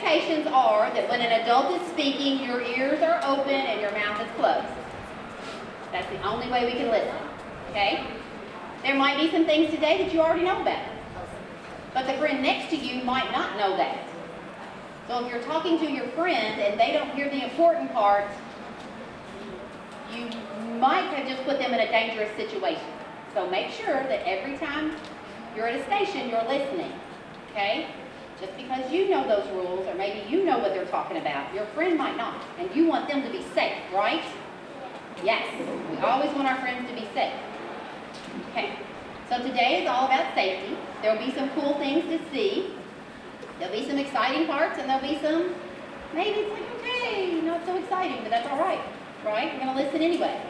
indications are that when an adult is speaking, your ears are open and your mouth is closed. That's the only way we can listen, okay? There might be some things today that you already know about, but the friend next to you might not know that. So if you're talking to your friend and they don't hear the important parts, you might have just put them in a dangerous situation. So make sure that every time you're at a station, you're listening, okay? Just because you know those rules, or maybe you know what they're talking about, your friend might not, and you want them to be safe, right? Yes, we always want our friends to be safe. Okay, so today is all about safety. There'll be some cool things to see. There'll be some exciting parts, and there'll be some, maybe it's like, okay, not so exciting, but that's all right, right? We're going to listen anyway.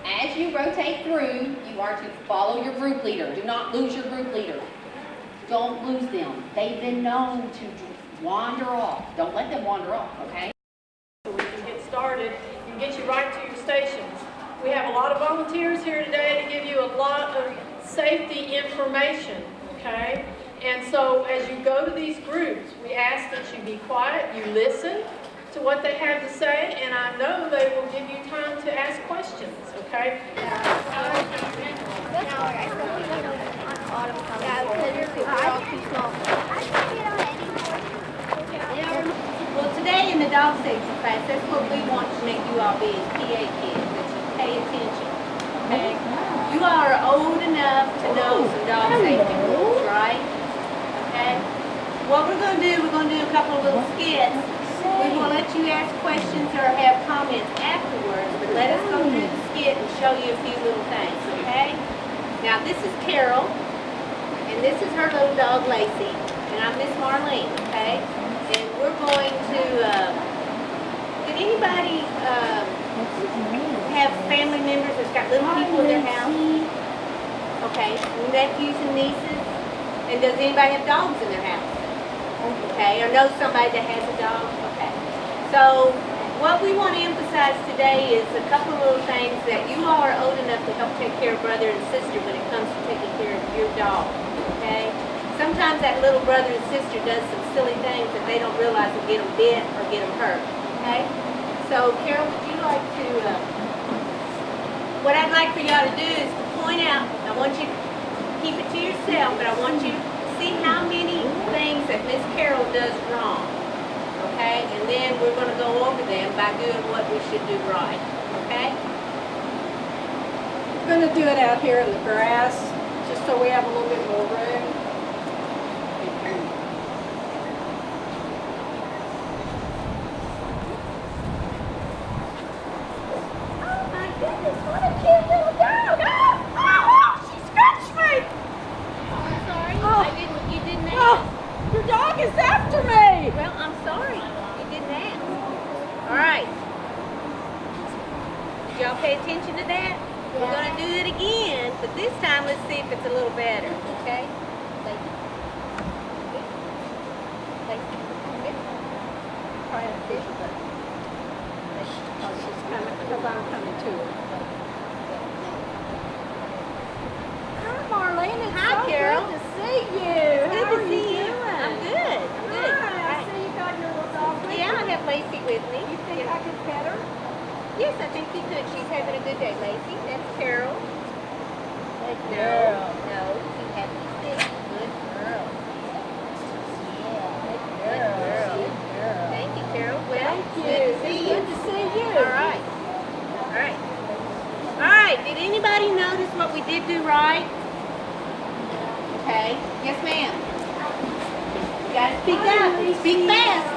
As you rotate through, you are to follow your group leader. Do not lose your group leader. Don't lose them. They've been known to wander off. Don't let them wander off, okay? So we can get started and get you right to your stations. We have a lot of volunteers here today to give you a lot of safety information, okay? And so as you go to these groups, we ask that you be quiet, you listen to what they have to say, and I know they will give you time to ask questions, okay? Well, today in the dog safety class, that's what we want to make you all be as PA kids, that you pay attention, okay? You all are old enough to know some dog safety rules, right? Okay? What we're going to do, we're going to do a couple of little skits. We will let you ask questions or have comments afterwards, but let us go through the skit and show you a few little things, okay? Now, this is Carol, and this is her little dog, Lacey, and I'm Miss Marlene, okay? And we're going to, did anybody have family members that's got little people in their house? Okay, nephews and nieces? And does anybody have dogs in their house? Okay, or know somebody that has a dog? Okay. So, what we want to emphasize today is a couple of little things that you all are old enough to help take care of brother and sister when it comes to taking care of your dog, okay? Sometimes that little brother and sister does some silly things that they don't realize will get them bit or get them hurt, okay? So, Carol, would you like to, what I'd like for y'all to do is to point out, I want you to keep it to yourself, but I want you to see how many things that Miss Carol does wrong, okay? And then we're going to go over them by doing what we should do right, okay? We're going to do it out here in the grass, just so we have a little bit more room. Oh my goodness, what a cute little dog! Oh, she scratched me! I'm sorry, you didn't ask. Your dog is after me! Well, I'm sorry, you didn't ask. All right. Did y'all pay attention to that? We're going to do it again, but this time let's see if it's a little better, okay? Lacey. Lacey, come here. Try to fish, but Oh, she's coming, because I'm coming to her. Hi, Marlene. It's Hi, so Carol. good to see you. good to see you. I'm good. I'm good. Hi, All I right. see you got your little dog with Yeah, I you. have Lacey with me. You think I could pet her? Yes, I think you could. She's having a good day, Lacey. That's Carol. Good girl. No, she has to sit. Good girl. Yeah. Good girl. Thank you, Carol. Well, Thank you. good to see you. Good to see you. All right. All right. All right. Did anybody notice what we did do right? Okay. Yes, ma'am. You gotta speak up. Speak fast.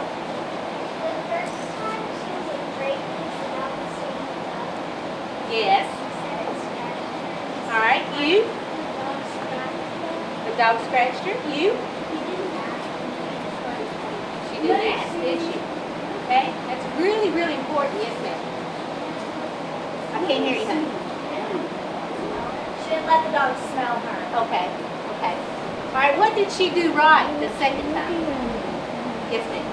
Yes. All right. You. The dog scratched her. You. She didn't ask, did she? Okay. That's really, really important. Yes, ma'am. I can't hear you, honey. She didn't let the dog smell her. Okay. Okay. All right. What did she do right the second time? Yes, ma'am.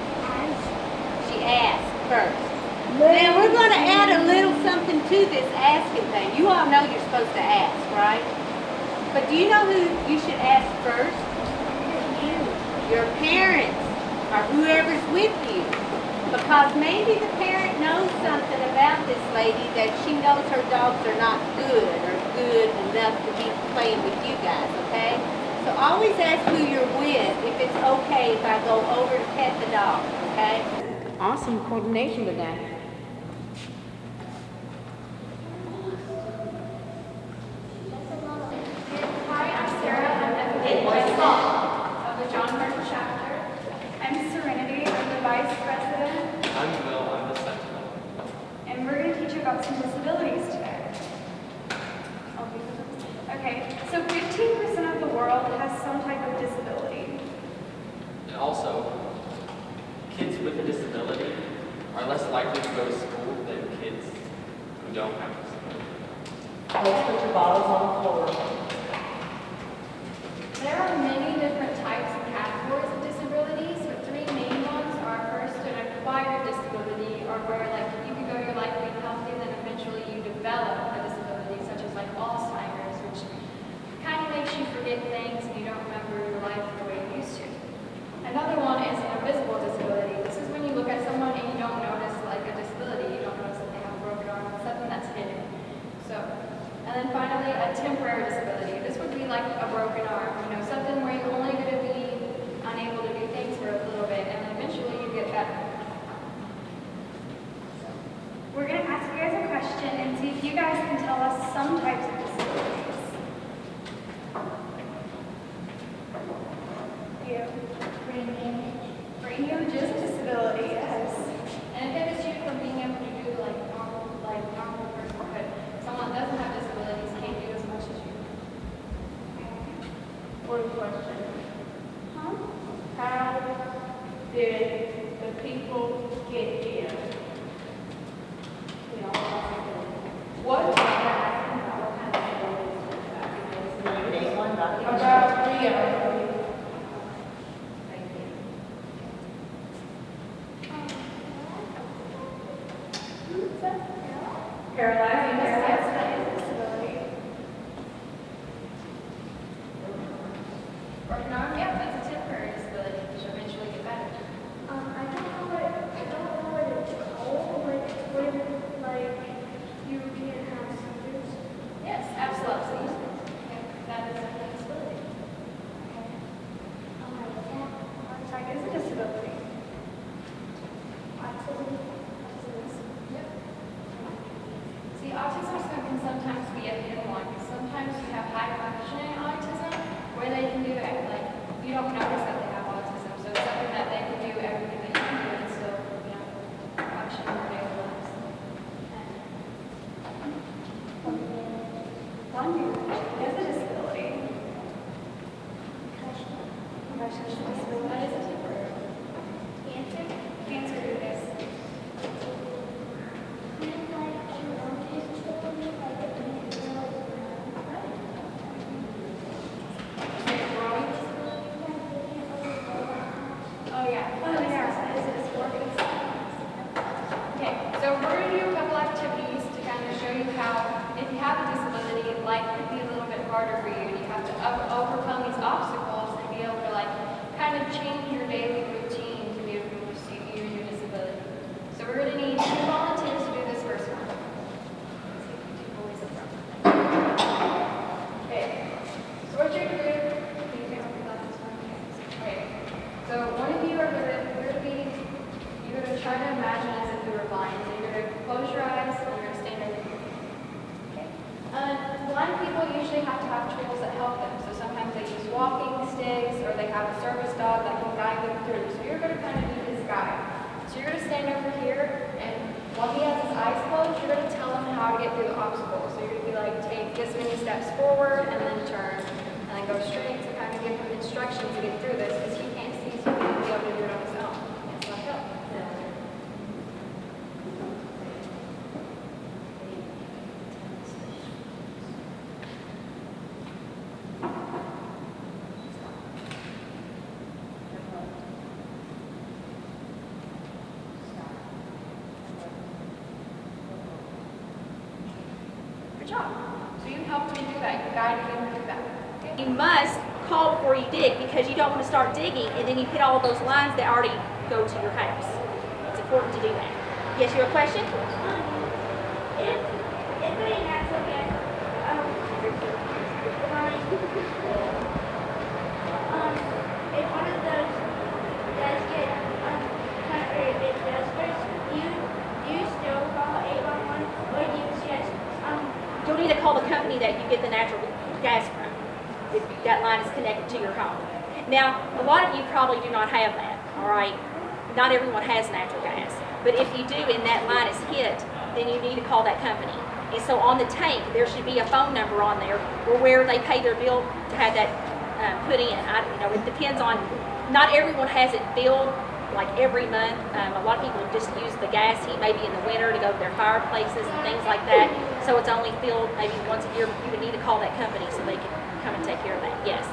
She asked first. Now we're going to add a little something to this asking thing. You all know you're supposed to ask, right? But do you know who you should ask first? You. Your parents. or whoever's with you. Because maybe the parent knows something about this lady that she knows her dogs are not good or good enough to be playing with you guys, okay? So always ask who you're with if it's okay if I go over to pet the dog, okay? Awesome coordination today. Hi, I'm Sarah. I'm the president of the John Hardin chapter. I'm Serenity. I'm the vice president. I'm Will, I'm the sentinel. And we're going to teach you about some disabilities today. Okay, so 15% of the world has some type of disability. And also, kids with a disability are less likely to go to school than kids who don't have a disability. Let's put your bottles on the floor. There are many different types and categories of disabilities, but three main ones are first an acquired disability, or where like you can go your life being healthy and then eventually you develop a disability such as like Alzheimer's, which kind of makes you forget things and you don't remember your life the way you used to. Another one is an invisible disability. This is when you look at someone and you don't notice like a disability, you don't notice that they have a broken arm, it's something that's hidden. And then finally, a temporary disability. This would be like a broken arm, something where you're only going to be unable to do things for a little bit, and then eventually you get better. We're going to ask you guys a question and see if you guys can tell us some types of disabilities. You. Brain damage is a disability, yes. And it inhibits you from being able to do like normal person, but someone that doesn't have disabilities can't do as much as you. One question. Huh? How did the people get here? What about Rio? Paralyzing. Yes, that is a disability. Broken arm, yeah, that's a temporary disability, which will eventually get better. I don't know what it's called, when like you can't have seizures. Yes, epilepsy. That is a disability. That is a disability. See, autism can sometimes be a hidden one. Sometimes you have high functioning autism where they can do it, like, you don't notice that they have autism. So it's something that they can do everything that you can do and still, function in their daily lives. One is a disability. Concussion is a disability. That is a temporary. Cancer is. Oh, yeah. Oh, yeah, it is a disability. Okay, so we're going to do a couple activities to kind of show you how, if you have a disability, life could be a little bit harder for you. You have to overcome these obstacles and be able to, kind of change your daily routine to be able to pursue your disability. So we're going to need 2 volunteers to do this first one. Let's get the 2 boys up front. Okay, so what you're going to do, can you take off your glasses for me? Okay, so one of you are going to you're going to try to imagine as if you were blind. So you're going to close your eyes and you're going to stand over here. Okay. Blind people usually have to have tools that help them. So sometimes they use walking sticks or they have a service dog that can guide them through. So you're going to kind of be his guide. So you're going to stand over here and while he has his eyes closed, you're going to tell him how to get through the obstacles. So you're going to be like, take this many steps forward and then turn and then go straight to kind of give him instructions to get through this because he can't see so he won't be able to do it on his own. It's not help. Good job. So you helped me do that. You guided me through that. Okay. You must call before you dig, because you don't want to start digging and then you hit all of those lines that already go to your house. It's important to do that. Yes, you have a question? If one of those does get cut or if it does burst, do you still call 811 or do you just You'll need to call the company that you get the natural gas from, if that line is connected to your home. Now, a lot of you probably do not have that, all right? Not everyone has natural gas. But if you do and that line is hit, then you need to call that company. And so on the tank, there should be a phone number on there or where they pay their bill to have that put in. It depends on, not everyone has it billed like every month. A lot of people just use the gas heat maybe in the winter to go to their fireplaces and things like that. So it's only filled maybe once a year. You would need to call that company so they can come and take care of that. Yes.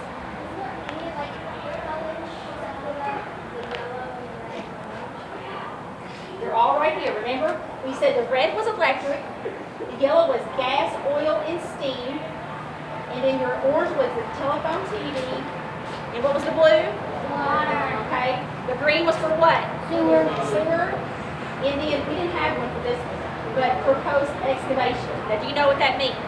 They're all right here. Remember, we said the red was electric, the yellow was gas, oil, and steam, and then your orange was the telephone TV, and what was the blue? Water. Okay. The green was for what? Sewer. Sewer. And then we didn't have one for this one, but proposed excavation. Now, do you know what that means?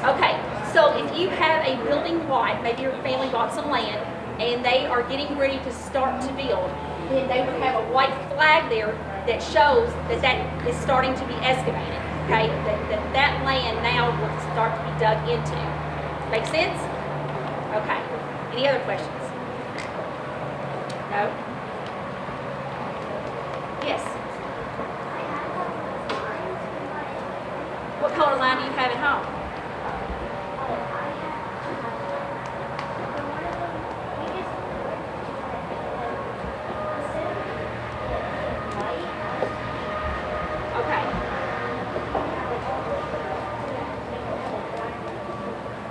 Okay. So if you have a building lot, maybe your family bought some land, and they are getting ready to start to build, then they would have a white flag there that shows that that is starting to be excavated. Okay, that land now will start to be dug into. Make sense? Okay. Any other questions? No? Yes. What color line do you have at home?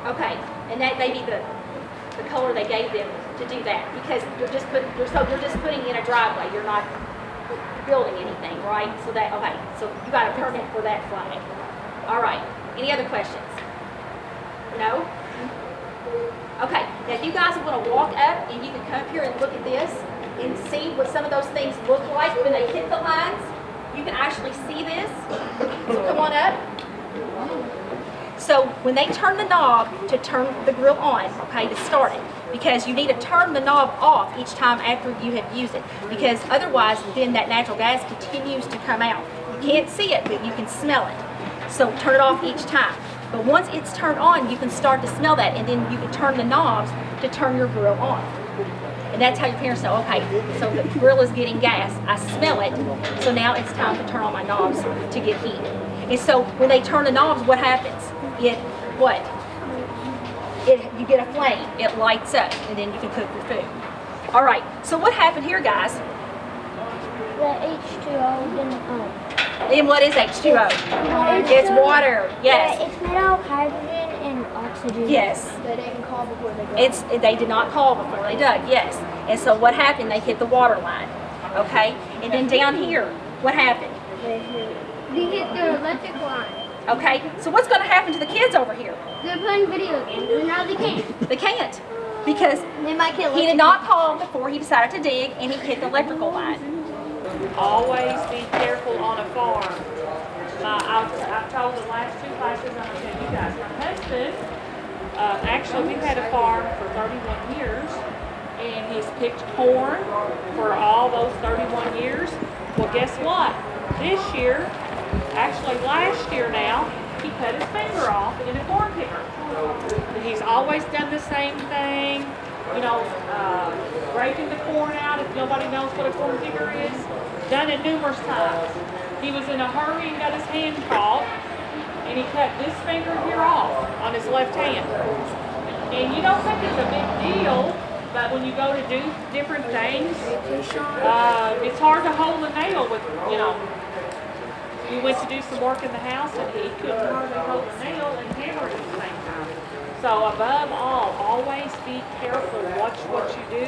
Okay, and that may be the color they gave them to do that, because you're just putting in a driveway. You're not building anything, right? So that, okay, so you got a permit for that flag. All right. Any other questions? No? Okay. Now, if you guys want to walk up and you can come up here and look at this and see what some of those things look like when they hit the lines, you can actually see this. So come on up. So when they turn the knob to turn the grill on, okay, to start it, because you need to turn the knob off each time after you have used it, because otherwise then that natural gas continues to come out. You can't see it, but you can smell it. So turn it off each time. But once it's turned on, you can start to smell that, and then you can turn the knobs to turn your grill on. And that's how your parents know, okay, so the grill is getting gas, I smell it, so now it's time to turn on my knobs to get heat. And so when they turn the knobs, what happens? You get a flame, it lights up, and then you can cook your food. All right, so what happened here, guys? The H2O didn't And what is H2O? It's water, yes. Yeah, it's made out of hydrogen and oxygen. Yes. They didn't call before they dug. They did not call before they dug, yes. And so what happened? They hit the water line, okay? And then down here, what happened? They hit the electric line. Okay, so what's going to happen to the kids over here? They're playing video games, and now they can't. They can't, because They might get he did not call before he decided to dig, and he hit the electrical line. Always be careful on a farm. I've told the last two classes, I'm going to tell you guys, my husband, actually we've had a farm for 31 years, and he's picked corn for all those 31 years. Well, guess what? This year, actually last year now, he cut his finger off in a corn picker. He's always done the same thing, you know, breaking the corn out if nobody knows what a corn picker is. Done it numerous times. He was in a hurry and got his hand caught, and he cut this finger here off on his left hand. And you don't think it's a big deal, but when you go to do different things, it's hard to hold a nail with, you know. We went to do some work in the house, and he couldn't hardly hold a nail and hammer it at the same time. So above all, always be careful. Watch what you do.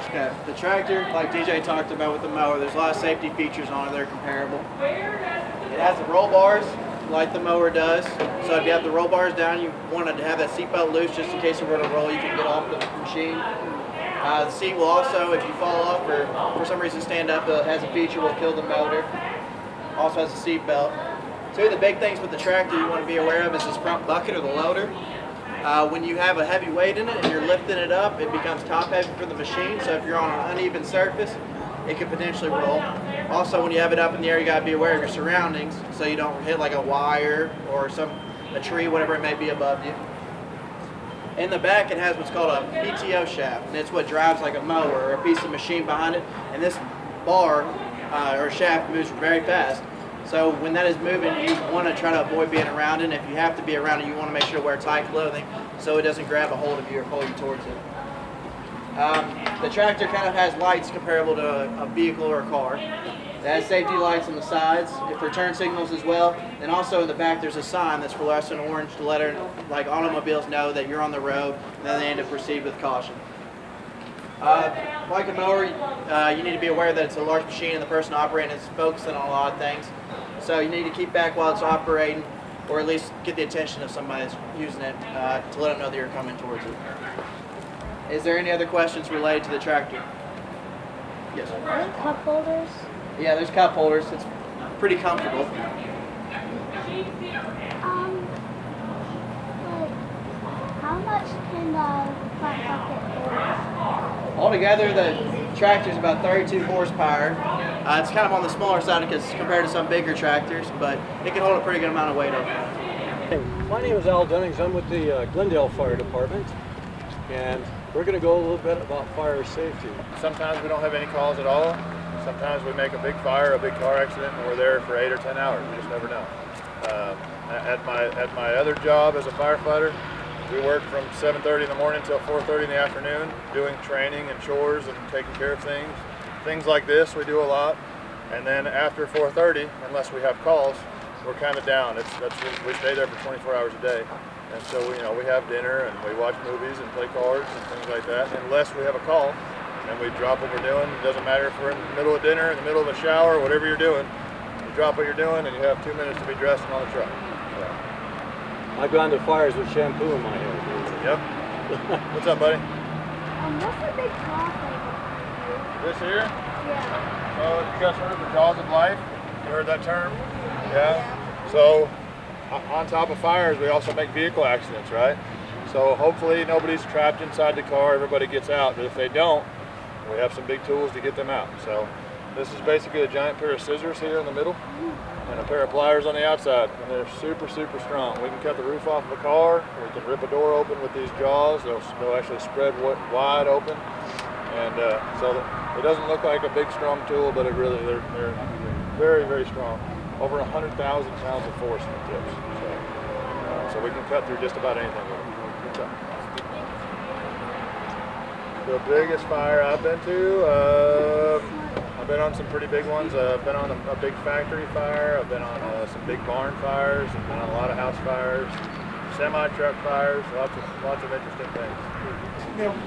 Okay, the tractor, like DJ talked about with the mower, there's a lot of safety features on it that are comparable. It has the roll bars, like the mower does. So if you have the roll bars down, you want to have that seatbelt loose just in case it were to roll, you can get off the machine. The seat will also, if you fall off or for some reason stand up, it has a feature will kill the motor. Also has a seat belt. Two of the big things with the tractor you want to be aware of is this front bucket or the loader. When you have a heavy weight in it and you're lifting it up, it becomes top heavy for the machine. So if you're on an uneven surface, it could potentially roll. Also, when you have it up in the air, you got to be aware of your surroundings so you don't hit like a wire or a tree, whatever it may be above you. In the back, it has what's called a PTO shaft, and it's what drives like a mower or a piece of machine behind it. And this bar or shaft moves very fast. So when that is moving, you want to try to avoid being around it. And if you have to be around it, you want to make sure to wear tight clothing so it doesn't grab a hold of you or pull you towards it. The tractor kind of has lights comparable to a vehicle or a car. It has safety lights on the sides for turn signals as well. And also in the back there's a sign that's fluorescent orange to let like automobiles know that you're on the road and then they need to proceed with caution. Like a mower, you need to be aware that it's a large machine and the person operating is focusing on a lot of things. So you need to keep back while it's operating, or at least get the attention of somebody that's using it to let them know that you're coming towards it. Is there any other questions related to the tractor? Yes. Are there cup holders? Yeah, there's cup holders. It's pretty comfortable. Like, how much can the front bucket hold? Altogether, the tractor is about 32 horsepower. It's kind of on the smaller side because compared to some bigger tractors, but it can hold a pretty good amount of weight up front. My name is Al Dunnings. I'm with the Glendale Fire Department, and we're going to go a little bit about fire safety. Sometimes we don't have any calls at all. Sometimes we make a big fire, a big car accident, and we're there for 8 or 10 hours. We just never know. At my other job as a firefighter, we work from 7:30 in the morning till 4:30 in the afternoon, doing training and chores and taking care of things. Things like this we do a lot. And then after 4:30, unless we have calls, we're kind of down. We stay there for 24 hours a day. And so we have dinner and we watch movies and play cards and things like that, unless we have a call. And we drop what we're doing. It doesn't matter if we're in the middle of dinner, in the middle of a shower, whatever you're doing. You drop what you're doing and you have 2 minutes to be dressed and on the truck. So. I've gone to fires with shampoo in my hair. Yep. What's up, buddy? What's the big claw thing? This here? Yeah. Oh, you guys heard of the jaws of life? You heard that term? Yeah. So on top of fires, we also make vehicle accidents, right? So hopefully nobody's trapped inside the car, everybody gets out, but if they don't, we have some big tools to get them out. So this is basically a giant pair of scissors here in the middle and a pair of pliers on the outside, and they're super, super strong. We can cut the roof off of a car, we can rip a door open with these jaws, they'll actually spread wide open, and so it doesn't look like a big strong tool, but they're very, very strong. Over 100,000 pounds of force in the tips. So we can cut through just about anything with them. The biggest fire I've been to, I've been on some pretty big ones. I've been on a big factory fire. I've been on some big barn fires. I've been on a lot of house fires, semi-truck fires, lots of interesting things.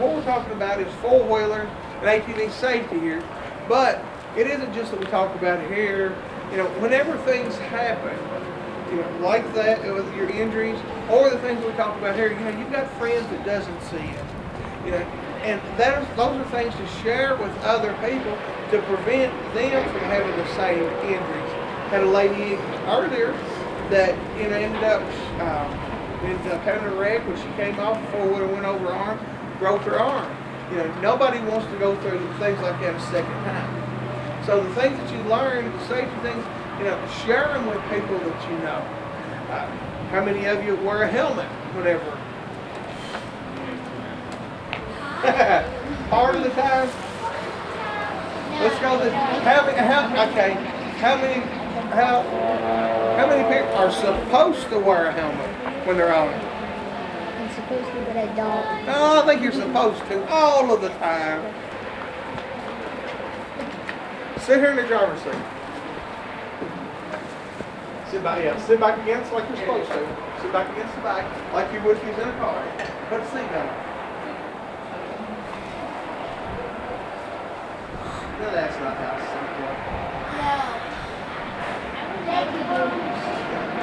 What we're talking about is four-wheeler and ATV safety here, but it isn't just that we talk about it here. Whenever things happen, like that with your injuries, or the things we talk about here, you've got friends that doesn't see it, and those are things to share with other people to prevent them from having the same injuries. Had a lady earlier that ended up having a wreck when she came off, four-wheeler went over her arm, broke her arm. Nobody wants to go through things like that a second time. So the things that you learn, the safety things, share them with people that you know. How many of you wear a helmet whenever? Part of the time? Let's go this. How many people are supposed to wear a helmet when they're on it? I'm supposed to, but I don't. Oh, I think you're supposed to all of the time. Sit here in the driver's seat. Sit back against like you're supposed to. Sit back against the back like you would if you was in a car. Put the seat down. No, that's not how it's simple. No.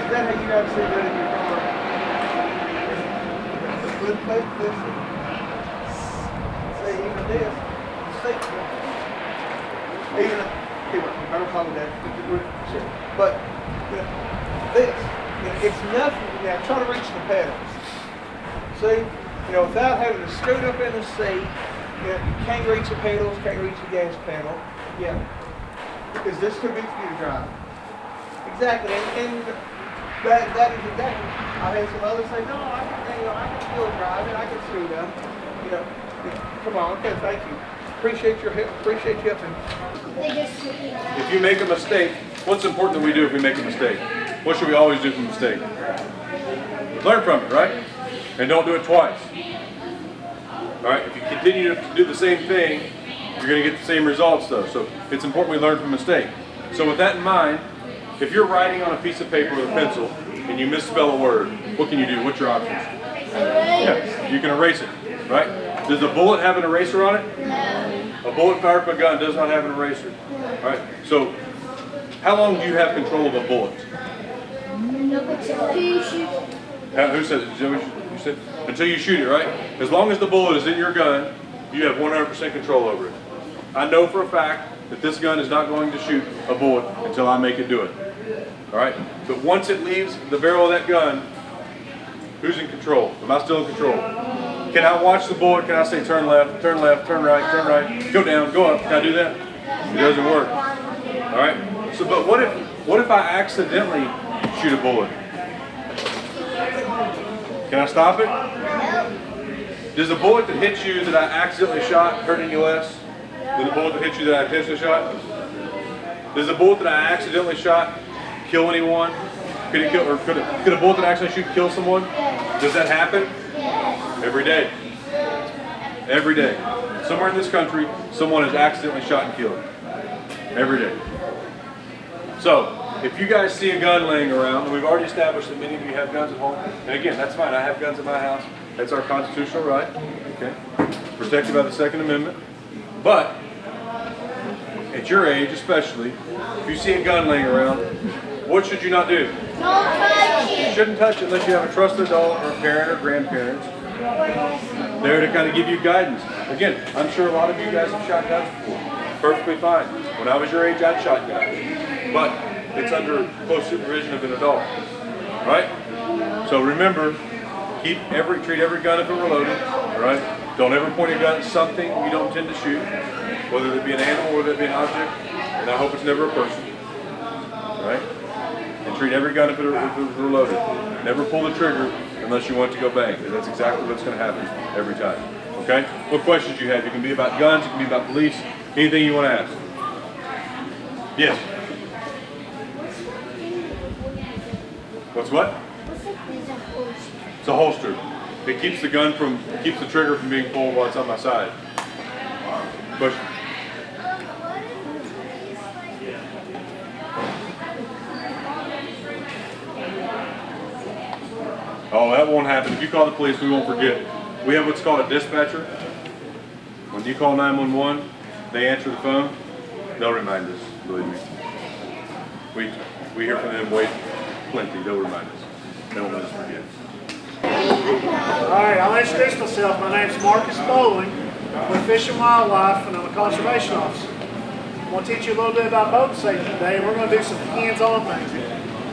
Is that how see good in your car. Good place, listen. See, even this, see, even, I don't follow that, but this, it's nothing, now try to reach the pedals. See, without having to scoot up in the seat, you can't reach the pedals, can't reach the gas pedal. Yeah, because this too big for you to drive. Exactly, and that is exactly. I've had some others say, no, I can still drive it, I can scoot up. Come on, okay, thank you. Appreciate your help, appreciate you helping. If you make a mistake, what's important that we do if we make a mistake? What should we always do from a mistake? Learn from it, right? And don't do it twice. All right, if you continue to do the same thing, you're going to get the same results though. So it's important we learn from a mistake. So with that in mind, if you're writing on a piece of paper with a pencil and you misspell a word, what can you do? What's your options? Yeah, you can erase it, right? Does a bullet have an eraser on it? No. A bullet fired from a gun does not have an eraser. All right, so how long do you have control of a bullet? Who said it? You said until you shoot it, right? As long as the bullet is in your gun, you have 100% control over it. I know for a fact that this gun is not going to shoot a bullet until I make it do it. All right? But once it leaves the barrel of that gun, who's in control? Am I still in control? Can I watch the bullet? Can I say turn left, turn right, turn right, go down, go up? Can I do that? It doesn't work. All right? So, but what if I accidentally shoot a bullet? Can I stop it? Does the bullet that hits you that I accidentally shot hurt any less than the bullet that hits you that I intentionally shot? Does the bullet that I accidentally shot kill anyone? Could a bullet that I accidentally shoot kill someone? Does that happen? Every day. Every day. Somewhere in this country, someone is accidentally shot and killed. Every day. So, if you guys see a gun laying around, and we've already established that many of you have guns at home, and again, that's fine, I have guns at my house. That's our constitutional right, okay? Protected by the Second Amendment. But, at your age especially, if you see a gun laying around, what should you not do? Don't touch it. You shouldn't touch it unless you have a trusted adult or a parent or grandparents there to kind of give you guidance. Again, I'm sure a lot of you guys have shot guns before. Perfectly fine. When I was your age, I'd shot guns. But it's under close supervision of an adult, right? So remember, treat every gun if it were loaded, right? Don't ever point a gun at something you don't intend to shoot, whether it be an animal or whether it be an object, and I hope it's never a person, right? And treat every gun if it were loaded. Never pull the trigger unless you want it to go bang, because that's exactly what's going to happen every time, okay? What questions you have? It can be about guns, it can be about police, anything you want to ask. Yes? What's what? It's a holster. It keeps the gun from, keeps the trigger from being pulled while it's on my side. Push. Oh, that won't happen. If you call the police, we won't forget. We have what's called a dispatcher. When you call 911, they answer the phone. They'll remind us, believe me. We hear from them way plenty. They'll remind us. They won't let us forget. All right, I'll introduce myself. My name's Marcus Bowling. I'm with Fish and Wildlife, and I'm a conservation officer. I'm going to teach you a little bit about boat safety today, and we're going to do some hands-on things.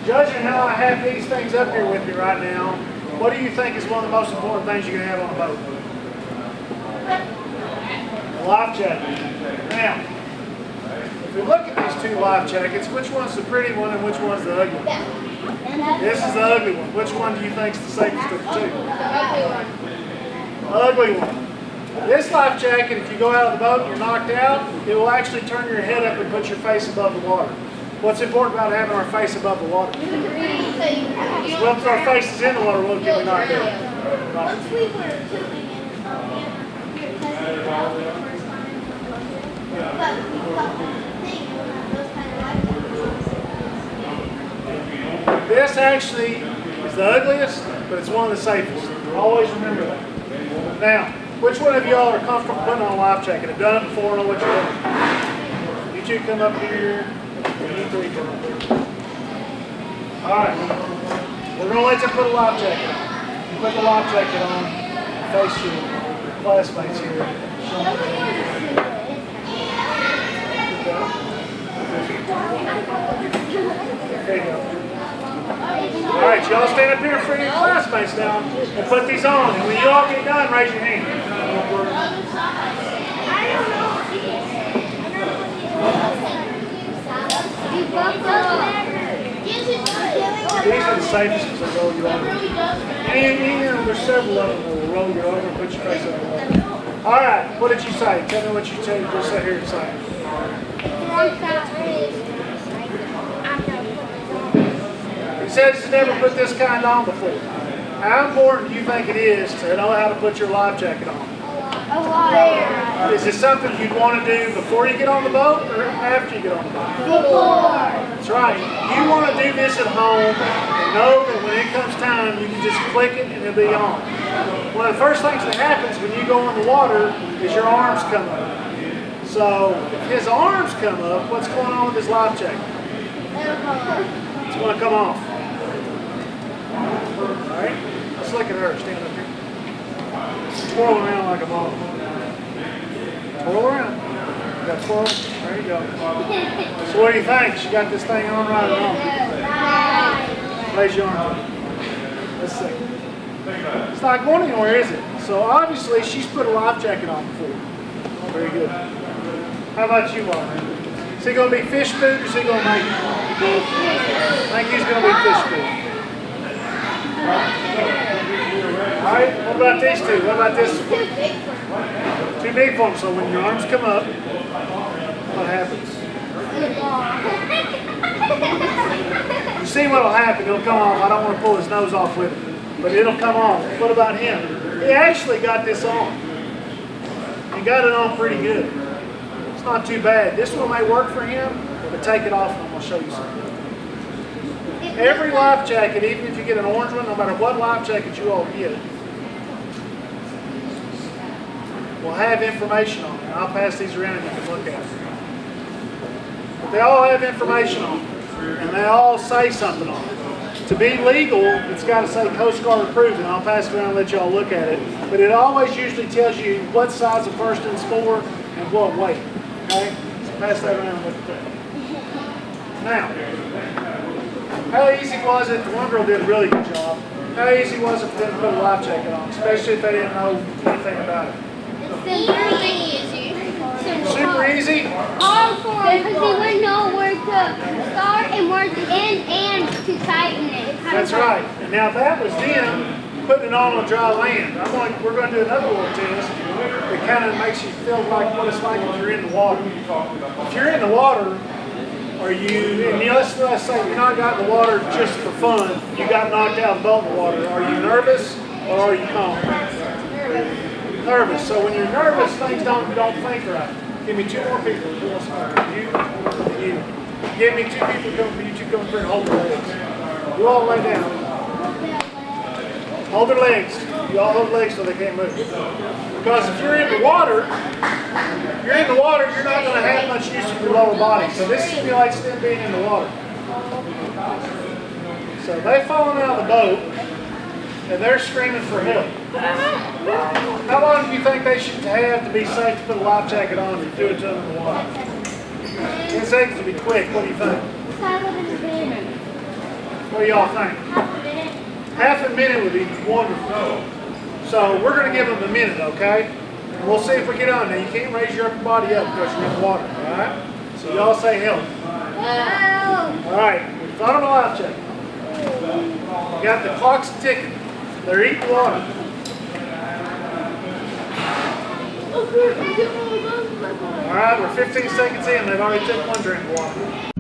Judging how I have these things up here with me right now, what do you think is one of the most important things you're going to have on a boat? A life jacket. Now, if we look at these two life jackets, which one's the pretty one and which one's the ugly one? This is the ugly one. Which one do you think is the safest of the two? The ugly one. Ugly one. This life jacket, if you go out of the boat and you're knocked out, it will actually turn your head up and put your face above the water. What's important about having our face above the water? Once our face is in the water, we'll get knocked out. Once we were tubing This actually is the ugliest, but it's one of the safest. Always remember that. Now, which one of y'all are comfortable putting on a life jacket? Have done it before, know what you're doing. You two come up here, and you three come up here. All right. We're going to let you put a life jacket on. You put the life jacket on, face your classmates here. There you go. All right, y'all stand up here in front of your classmates now and put these on. And when you all get done, raise your hand. These are the safest because they roll you over. And there's several of them that will roll you over and put your face over. All right, what did you say? Tell me what you said. Just sit here and say. He says he's never put this kind on before. How important do you think it is to know how to put your life jacket on? A lot. Is it something you'd want to do before you get on the boat or after you get on the boat? Before. That's right. You want to do this at home and know that when it comes time, you can just click it and it'll be on. One of the first things that happens when you go in the water is your arms come up. So if his arms come up, what's going on with his life jacket? It's going to come off. All right? Let's look at her. Stand up here. Twirl around like a ball. Twirl around. You got twirl? There you go. So what do you think? She got this thing on right or wrong? Raise your arm. Let's see. It's not going anywhere, is it? So obviously she's put a life jacket on before. Very good. How about you, Lauren? Is he going to be fish food or is he going to make it? I think he's going to be fish food. All right, what about these two? What about this one? Too big for them, so when your arms come up, what happens? You see what will happen, it'll come off. I don't want to pull his nose off with it, but it'll come off. What about him? He actually got this on. He got it on pretty good. It's not too bad. This one may work for him, but take it off and I'm going to show you something. Every life jacket, even if you get an orange one, no matter what life jacket you all get, will have information on it. I'll pass these around and you can look at them. But they all have information on them, and they all say something on it. To be legal, it's got to say Coast Guard approved, and I'll pass it around and let y'all look at it. But it always usually tells you what size the person is for and what weight. Okay? So pass that around and look at that. Now, how easy was it? The one girl did a really good job. How easy was it for them to put a life jacket on, especially if they didn't know anything about it? Super easy? Hard for him because he wouldn't know where to start and where to end and to tighten it. That's right. And now that was them putting it on dry land. We're going to do another little test that kind of makes you feel like what it's like if you're in the water. If you're in the water, let's say you're not got in the water just for fun, you got knocked out of the boat in the water. Are you nervous or are you calm? Nervous. So when you're nervous, things don't think right. Give me two more people. You and you. Give me two people you two come through and hold their legs. You all lay down. Hold their legs. You all hold legs so they can't move. Because if you're in the water, you're not going to have much use of your lower body. So this simulates them being in the water. So they've fallen out of the boat and they're screaming for help. How long do you think they should have to be safe to put a life jacket on and do it to them in the water? 10 seconds to be quick. What do you think? What do y'all think? Half a minute would be wonderful. So we're going to give them a minute, okay? And we'll see if we get on. Now you can't raise your upper body up because you're in the water, all right? So y'all say help. All right, we've got on a life jacket. We got the clocks ticking. They're eating water. All right, we're 15 seconds in. They've already took one drink of water.